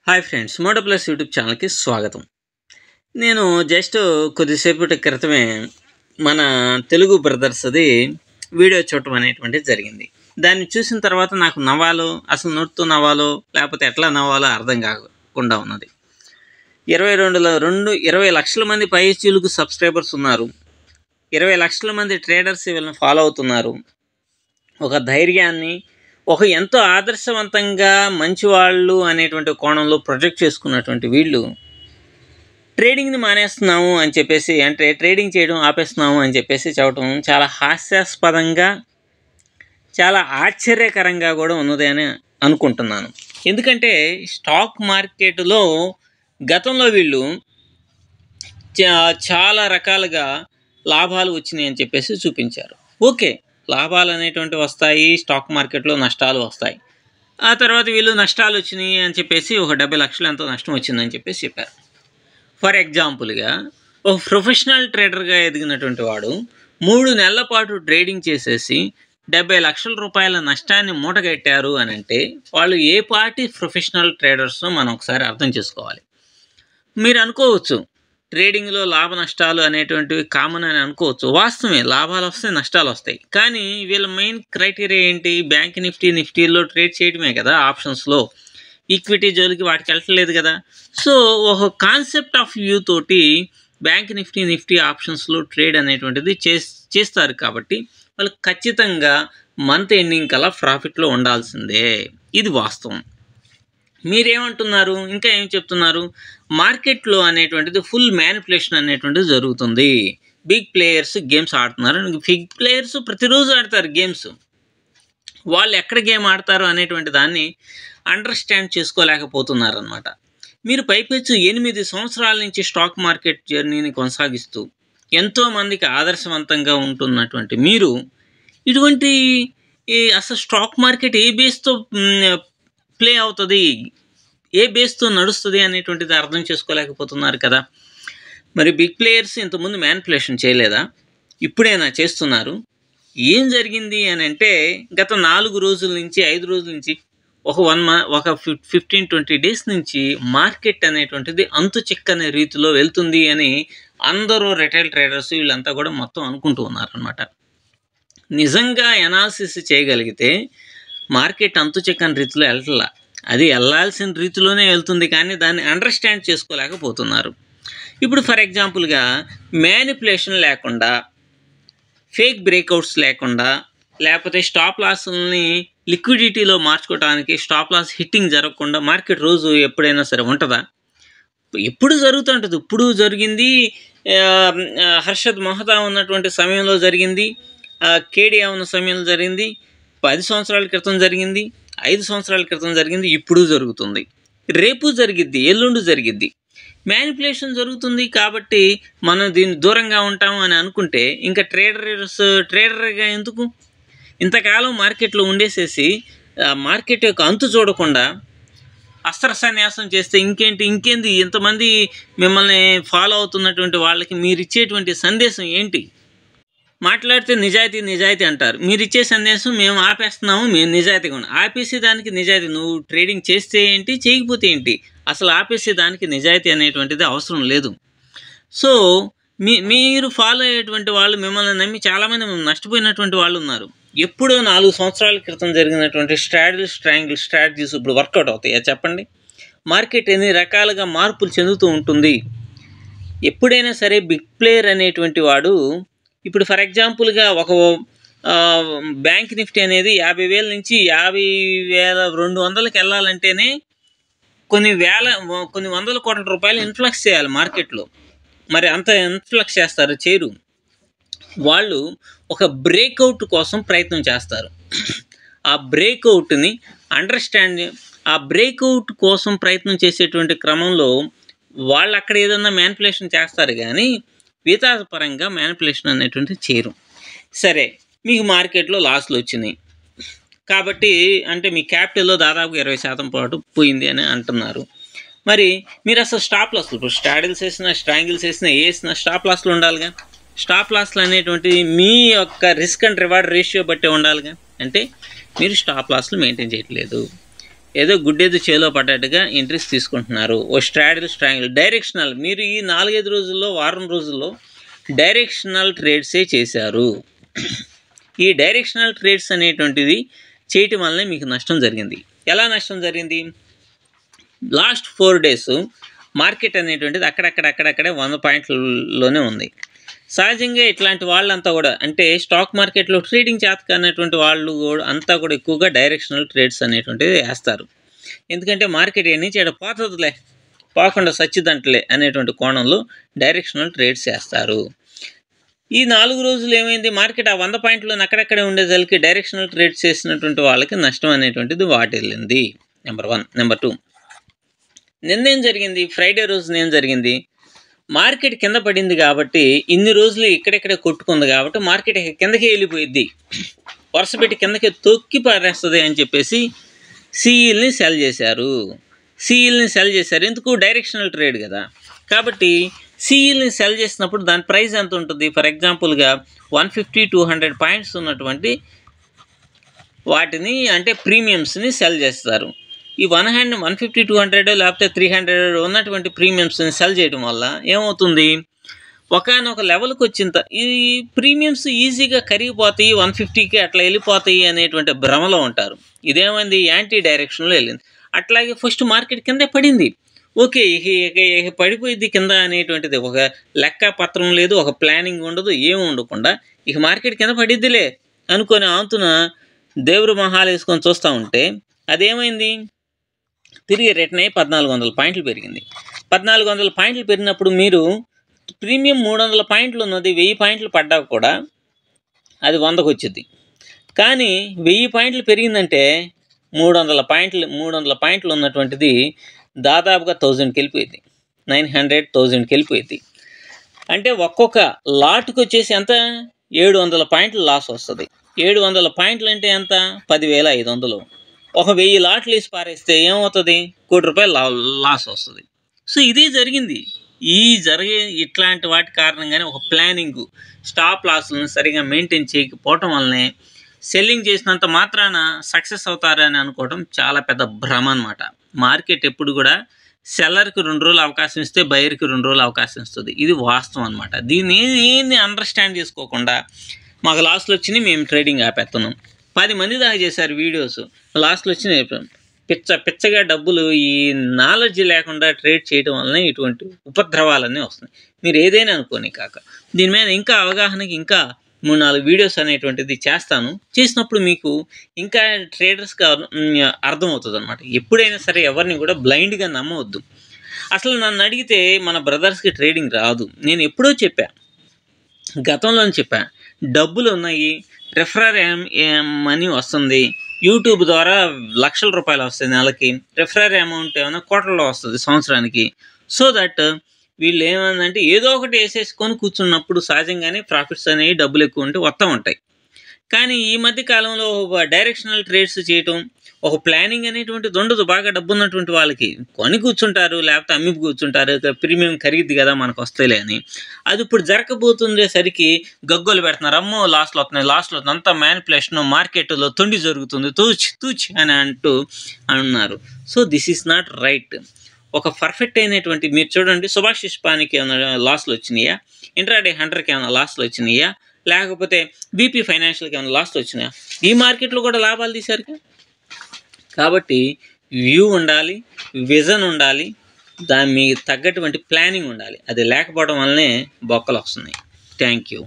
Hi friends, Moto Plus YouTube ఛానల్కి స్వాగతం. నేను జస్ట్ కొద్దిసేపటి క్రితమే మన తెలుగు బ్రదర్స్ది వీడియో చూడటం అనేటువంటిది జరిగింది. దాన్ని చూసిన తర్వాత నాకు నవ్వాలో, అసలు నోటితో నవ్వాలో లేకపోతే ఎట్లా నవ్వాలో అర్థం కాకుండా ఉన్నది. 20 లక్షల మంది పైచీలకు సబ్స్క్రైబర్స్ ఉన్నారు. 20 లక్షల మంది ట్రేడర్స్ వీళ్ళని ఫాలో అవుతున్నారు. ఒక ధైర్యాన్ని, ఒక ఎంతో ఆదర్శవంతంగా మంచివాళ్ళు అనేటువంటి కోణంలో ప్రొజెక్ట్ చేసుకున్నటువంటి వీళ్ళు ట్రేడింగ్ని మానేస్తున్నాము అని చెప్పేసి, అంటే ట్రేడింగ్ చేయడం ఆపేస్తున్నాము అని చెప్పేసి చెప్పడం చాలా హాస్యాస్పదంగా, చాలా ఆశ్చర్యకరంగా కూడా ఉన్నది అని అనుకుంటున్నాను. ఎందుకంటే స్టాక్ మార్కెట్లో గతంలో వీళ్ళు చాలా రకాలుగా లాభాలు వచ్చినాయి అని చెప్పేసి చూపించారు. ఓకే, లాభాలు అనేటువంటివి వస్తాయి, స్టాక్ మార్కెట్లో నష్టాలు వస్తాయి. ఆ తర్వాత వీళ్ళు నష్టాలు వచ్చినాయి అని చెప్పేసి ఒక 70 లక్షలు ఎంతో నష్టం వచ్చిందని చెప్పేసి చెప్పారు. ఫర్ ఎగ్జాంపుల్గా ఒక ప్రొఫెషనల్ ట్రేడర్గా ఎదిగినటువంటి వాడు 3 నెలల పాటు ట్రేడింగ్ చేసేసి 70 లక్షల రూపాయల నష్టాన్ని మూటగట్టారు అని అంటే వాళ్ళు ఏ పార్టీ ప్రొఫెషనల్ ట్రేడర్స్నో మనం ఒకసారి అర్థం చేసుకోవాలి. మీరు అనుకోవచ్చు ట్రేడింగ్లో లాభ నష్టాలు అనేటువంటివి కామన్ అని అనుకోవచ్చు. వాస్తవమే, లాభాలు వస్తాయి, నష్టాలు వస్తాయి. కానీ వీళ్ళ మెయిన్ క్రైటీరియా ఏంటి? బ్యాంక్ నిఫ్టీలో ట్రేడ్ చేయడమే కదా. ఆప్షన్స్లో ఈక్విటీ జోలికి వాటికి వెళ్ళట్లేదు కదా. సో ఒక కాన్సెప్ట్ ఆఫ్ వ్యూ తోటి బ్యాంక్ నిఫ్టీ ఆప్షన్స్లో ట్రేడ్ అనేటువంటిది చేస్తారు. కాబట్టి వాళ్ళు ఖచ్చితంగా మంత్ ఎండింగ్ కల్లా ప్రాఫిట్లో ఉండాల్సిందే. ఇది వాస్తవం. మీరేమంటున్నారు? ఇంకా ఏం చెప్తున్నారు? మార్కెట్లో అనేటువంటిది ఫుల్ మ్యానిపులేషన్ అనేటువంటిది జరుగుతుంది. బిగ్ ప్లేయర్స్ గేమ్స్ ఆడుతున్నారు. బిగ్ ప్లేయర్స్ ప్రతిరోజు ఆడతారు గేమ్స్. వాళ్ళు ఎక్కడ గేమ్ ఆడతారు అనేటువంటి దాన్ని అండర్స్టాండ్ చేసుకోలేకపోతున్నారు అన్నమాట. మీరు పైపెచ్చు 8 సంవత్సరాల నుంచి స్టాక్ మార్కెట్ జర్నీని కొనసాగిస్తూ ఎంతోమందికి ఆదర్శవంతంగా ఉంటున్నటువంటి మీరు ఇటువంటి అసలు స్టాక్ మార్కెట్ ఏ బేస్తో ప్లే అవుతుంది, ఏ బేస్తో నడుస్తుంది అనేటువంటిది అర్థం చేసుకోలేకపోతున్నారు కదా. మరి బిగ్ ప్లేయర్స్ ఇంతకుముందు మ్యానిపులేషన్ చేయలేదా? ఇప్పుడైనా చేస్తున్నారు. ఏం జరిగింది అని అంటే గత 4 రోజుల నుంచి 5 రోజుల నుంచి ఒక 15-20 డేస్ నుంచి మార్కెట్ అనేటువంటిది అంతు చిక్కని రీతిలో వెళ్తుంది అని అందరూ రిటైల్ ట్రేడర్స్ వీళ్ళంతా కూడా మొత్తం అనుకుంటూ ఉన్నారనమాట. నిజంగా ఎనాలిసిస్ చేయగలిగితే మార్కెట్ అంతు చిక్కని రీతిలో వెళ్ళట్లా, అది వెళ్ళాల్సిన రీతిలోనే వెళ్తుంది. కానీ దాన్ని అండర్స్టాండ్ చేసుకోలేకపోతున్నారు. ఇప్పుడు ఫర్ ఎగ్జాంపుల్గా మ్యానిపులేషన్ లేకుండా, ఫేక్ బ్రేక్అవుట్స్ లేకుండా, లేకపోతే స్టాప్ లాస్ని లిక్విడిటీలో మార్చుకోవడానికి స్టాప్ లాస్ హిట్టింగ్ జరగకుండా మార్కెట్ రోజు ఎప్పుడైనా సరే ఉంటుందా? ఎప్పుడు జరుగుతుంటుంది. ఇప్పుడు జరిగింది, హర్షద్ మెహతా ఉన్నటువంటి సమయంలో జరిగింది, కేడియా ఉన్న సమయంలో జరిగింది, 10 సంవత్సరాల క్రితం జరిగింది, 5 సంవత్సరాల క్రితం జరిగింది, ఇప్పుడు జరుగుతుంది, రేపు జరిగిద్ది, ఎల్లుండి జరిగిద్ది. మ్యానిపులేషన్ జరుగుతుంది కాబట్టి మనం దీన్ని దూరంగా ఉంటాము అని అనుకుంటే ఇంకా ట్రేడర్గా ఎందుకు? ఇంతకాలం మార్కెట్లో ఉండేసేసి మార్కెట్ యొక్క అంతు చూడకుండా అస్త్ర సన్యాసం చేస్తే ఇంకేంది ఇంతమంది మిమ్మల్ని ఫాలో అవుతున్నటువంటి వాళ్ళకి మీరు ఇచ్చేటువంటి సందేశం ఏంటి? మాట్లాడితే నిజాయితీ అంటారు. మీరు ఇచ్చే సందేశం మేము ఆపేస్తున్నాము, మేము నిజాయితీగా ఉన్నాం. ఆపేసేదానికి నిజాయితీ, నువ్వు ట్రేడింగ్ చేస్తే ఏంటి, చేయకపోతే ఏంటి, అసలు ఆపేసేదానికి నిజాయితీ అనేటువంటిది అవసరం లేదు. సో మీరు ఫాలో అయ్యేటువంటి వాళ్ళు, మిమ్మల్ని నమ్మి చాలామంది నష్టపోయినటువంటి వాళ్ళు ఉన్నారు. ఎప్పుడో 4 సంవత్సరాల క్రితం జరిగినటువంటి స్ట్రాటజీస్ ఇప్పుడు వర్కౌట్ అవుతాయా చెప్పండి? మార్కెట్ ఎన్ని రకాలుగా మార్పులు చెందుతూ ఉంటుంది. ఎప్పుడైనా సరే బిగ్ ప్లేయర్ అనేటువంటి వాడు, ఇప్పుడు ఫర్ ఎగ్జాంపుల్గా ఒక బ్యాంక్ నిఫ్టీ అనేది 50,000 నుంచి 50,200కి వెళ్ళాలంటేనే కొన్ని వందల కోట్ల రూపాయలు ఇన్ఫ్లక్స్ చేయాలి మార్కెట్లో. మరి అంత ఇన్ఫ్లక్స్ చేస్తారు? చేయరు. వాళ్ళు ఒక బ్రేక్అవుట్ కోసం ప్రయత్నం చేస్తారు. ఆ బ్రేక్అవుట్ని ఆ బ్రేక్అవుట్ కోసం ప్రయత్నం చేసేటువంటి క్రమంలో వాళ్ళు అక్కడ ఏదన్నా మ్యానిపులేషన్ చేస్తారు, కానీ విధాపరంగా మ్యానిపులేషన్ అనేటువంటిది చేయరు. సరే, మీకు మార్కెట్లో లాస్లు వచ్చినాయి కాబట్టి, అంటే మీ క్యాపిటల్లో దాదాపు 20% పాటు పోయింది అని అంటున్నారు. మరి మీరు అసలు స్టాప్ లాస్లు, ఇప్పుడు స్ట్రాంగిల్స్ వేసినా స్టాప్ లాస్లు ఉండాలిగా. స్టాప్ లాస్లు అనేటువంటివి మీ యొక్క రిస్క్ అండ్ రివార్డ్ రేషియో బట్టే ఉండాలిగా. అంటే మీరు స్టాప్ లాస్లు మెయింటైన్ చేయట్లేదు. ఏదో గుడ్డేదో చేలో పడ్డట్టుగా ఎంట్రీస్ తీసుకుంటున్నారు. ఓ స్ట్రాంగిల్ డైరెక్షనల్, మీరు ఈ 4-5 రోజుల్లో, వారం రోజుల్లో డైరెక్షనల్ ట్రేడ్సే చేశారు. ఈ డైరెక్షనల్ ట్రేడ్స్ అనేటువంటిది చేయటం వల్లనే మీకు నష్టం జరిగింది. ఎలా నష్టం జరిగింది? లాస్ట్ 4 days మార్కెట్ అనేటువంటిది అక్కడక్కడే 100 పాయింట్లలోనే ఉంది. సహజంగా ఇట్లాంటి వాళ్ళంతా కూడా, అంటే స్టాక్ మార్కెట్లో ట్రేడింగ్ చేత కానటువంటి వాళ్ళు కూడా అంతా కూడా ఎక్కువగా డైరెక్షనల్ ట్రేడ్స్ అనేటువంటిది వేస్తారు. ఎందుకంటే మార్కెట్ ఎన్ని చేయడం పోతుందిలే, పోకుండా సచ్చిదంటలే అనేటువంటి కోణంలో డైరెక్షనల్ ట్రేడ్స్ వేస్తారు. ఈ 4 రోజులు ఏమైంది? మార్కెట్ ఆ 100 పాయింట్లను అక్కడక్కడే ఉండేసరికి డైరెక్షనల్ ట్రేడ్స్ చేసినటువంటి వాళ్ళకి నష్టం అనేటువంటిది వాటిల్లింది. నెంబర్ 1. నెంబర్ 2, నిన్నేం జరిగింది? ఫ్రైడే రోజున ఏం జరిగింది? మార్కెట్ కింద పడింది కాబట్టి, ఇన్ని రోజులు ఇక్కడెక్కడే కొట్టుకుంది కాబట్టి మార్కెట్ కిందకి వెళ్ళిపోయిద్ది, వరుస పెట్టి కిందకి తొక్కి పారేస్తుంది అని చెప్పేసి సిఈల్ని సెల్ చేశారు. ఎందుకు? డైరెక్షనల్ ట్రేడ్ కదా. కాబట్టి సిఈల్ని సెల్ చేసినప్పుడు దాని ప్రైస్ ఎంత ఉంటుంది? ఫర్ ఎగ్జాంపుల్గా 150-200 పాయింట్స్ ఉన్నటువంటి వాటిని, అంటే ప్రీమియమ్స్ని సెల్ చేస్తారు. ఈ 150-200 లేకపోతే 300 ఉన్నటువంటి ప్రీమియమ్స్ని సెల్ చేయడం వల్ల ఏమవుతుంది? ఒకనొక లెవెల్కి వచ్చిన ఈ ప్రీమియమ్స్ ఈజీగా కరిగిపోతాయి, 150కి అట్లా వెళ్ళిపోతాయి అనేటువంటి భ్రమలో ఉంటారు. ఇదేమైంది? యాంటీ డైరెక్షన్లో వెళ్ళింది. అట్లాగే ఫస్ట్ మార్కెట్ కిందే పడింది. ఓకే, ఇక పడిపోయింది కింద అనేటువంటిది ఒక లెక్క పత్రం లేదు, ఒక ప్లానింగ్ ఉండదు, ఏమి ఉండకుండా ఇక మార్కెట్ కింద పడిద్దిలే అనుకొని ఆంతున దేవుడు మొహాలు వేసుకొని చూస్తూ ఉంటే అదేమైంది? తిరిగి రిటర్న్ అయ్యి 1400 పాయింట్లు పెరిగింది. 1400 పాయింట్లు పెరిగినప్పుడు మీరు ప్రీమియం 300 పాయింట్లు ఉన్నది, 1000 పాయింట్లు పడ్డా కూడా అది 100కి వచ్చింది. కానీ 1000 పాయింట్లు పెరిగిందంటే 300 పాయింట్లు ఉన్నటువంటిది దాదాపుగా 1000కి వెళ్ళిపోయింది, 900-1000కి వెళ్ళిపోయింది. అంటే ఒక్కొక్క లాట్కి వచ్చేసి ఎంత? 700 పాయింట్లు లాస్ వస్తుంది. 700 పాయింట్లు అంటే ఎంత? 10,500. ఒక 1000 లాట్లు వేసి పారేస్తే ఏమవుతుంది? ₹1,00,00,000 లాస్ వస్తుంది. సో ఇదే జరిగింది. ఇట్లాంటి వాటి కారణంగానే ఒక ప్లానింగ్, స్టాప్ లాస్లను సరిగా మెయింటైన్ చేయకపోవటం వల్లనే సెల్లింగ్ చేసినంత మాత్రాన సక్సెస్ అవుతారని అనుకోవడం చాలా పెద్ద భ్రమ అనమాట. మార్కెట్ ఎప్పుడు కూడా సెల్లర్కి 2 రోజులు అవకాశం ఇస్తే బయర్కి 2 రోజులు అవకాశం ఇస్తుంది. ఇది వాస్తవం అనమాట. దీన్ని ఏమి అండర్స్టాండ్ చేసుకోకుండా మాకు లాస్ట్లో వచ్చినాయి, మేము ట్రేడింగ్ ఆపేస్తున్నాం. 10 మంది దాకా చేశారు వీడియోస్, లాస్ట్లో వచ్చినాయి. పిచ్చగా డబ్బులు ఈ నాలెడ్జ్ లేకుండా ట్రేడ్ చేయడం వల్లనే ఇటువంటి ఉపద్రవాలన్నీ వస్తున్నాయి. మీరు ఏదైనా అనుకోని కాక దీని మీద ఇంకా అవగాహనకి ఇంకా 3-4 వీడియోస్ అనేటువంటిది చేస్తాను. చేసినప్పుడు మీకు ఇంకా ట్రేడర్స్కి అర్థమవుతుంది అనమాట. ఎప్పుడైనా సరే ఎవరిని కూడా బ్లైండ్గా నమ్మవద్దు. అసలు నన్ను అడిగితే మన బ్రదర్స్కి ట్రేడింగ్ రాదు. నేను ఎప్పుడో గతంలోనే చెప్పా, డబ్బులు ఉన్నాయి, రెఫరర్ మనీ వస్తుంది, యూట్యూబ్ ద్వారా లక్షల రూపాయలు వస్తుంది నెలకి, రెఫరర్ అమౌంట్ ఏమైనా కోట్లలో వస్తుంది సంవత్సరానికి. సో దట్ వీళ్ళు ఏమైందంటే ఏదో ఒకటి వేసేసుకొని కూర్చున్నప్పుడు సహజంగానే ప్రాఫిట్స్ అనేవి డబ్బులు ఎక్కువ ఉంటే వస్తూ ఉంటాయి. కానీ ఈ మధ్య కాలంలో డైరెక్షనల్ ట్రేడ్స్ చేయటం, ఒక ప్లానింగ్ అనేటువంటిది ఉండదు. బాగా డబ్బు ఉన్నటువంటి వాళ్ళకి కొని కూర్చుంటారు, లేకపోతే అమ్మి కూర్చుంటారు, ప్రీమియం కరిగిద్ది కదా మనకు వస్తాయిలే అని. అది ఇప్పుడు జరగబోతుండేసరికి గగ్గోలు పెడుతున్నారు, అమ్మో లాస్ట్లో వస్తున్నాయి, అంతా మ్యానిపులేషన్, మార్కెట్లో తొండి జరుగుతుంది, తూచి అని అన్నారు. So this is not right. ఒక పర్ఫెక్ట్ అయినటువంటి, మీరు చూడండి, సుభాష్ ఇష్పానికి ఏమైనా లాస్లు వచ్చినాయా? ఇంట్రాడే హంటర్కి ఏమైనా లాస్లు వచ్చినాయా? లేకపోతే బీపీ ఫైనాన్షియల్కి ఏమైనా లాస్లు వచ్చినాయా? ఈ మార్కెట్లో కూడా లాభాలు తీశారు. కాబట్టి వ్యూ ఉండాలి, విజన్ ఉండాలి, దాని మీకు తగ్గటువంటి ప్లానింగ్ ఉండాలి. అది లేకపోవడం వల్లనే బొక్కలు వస్తున్నాయి. Thank you.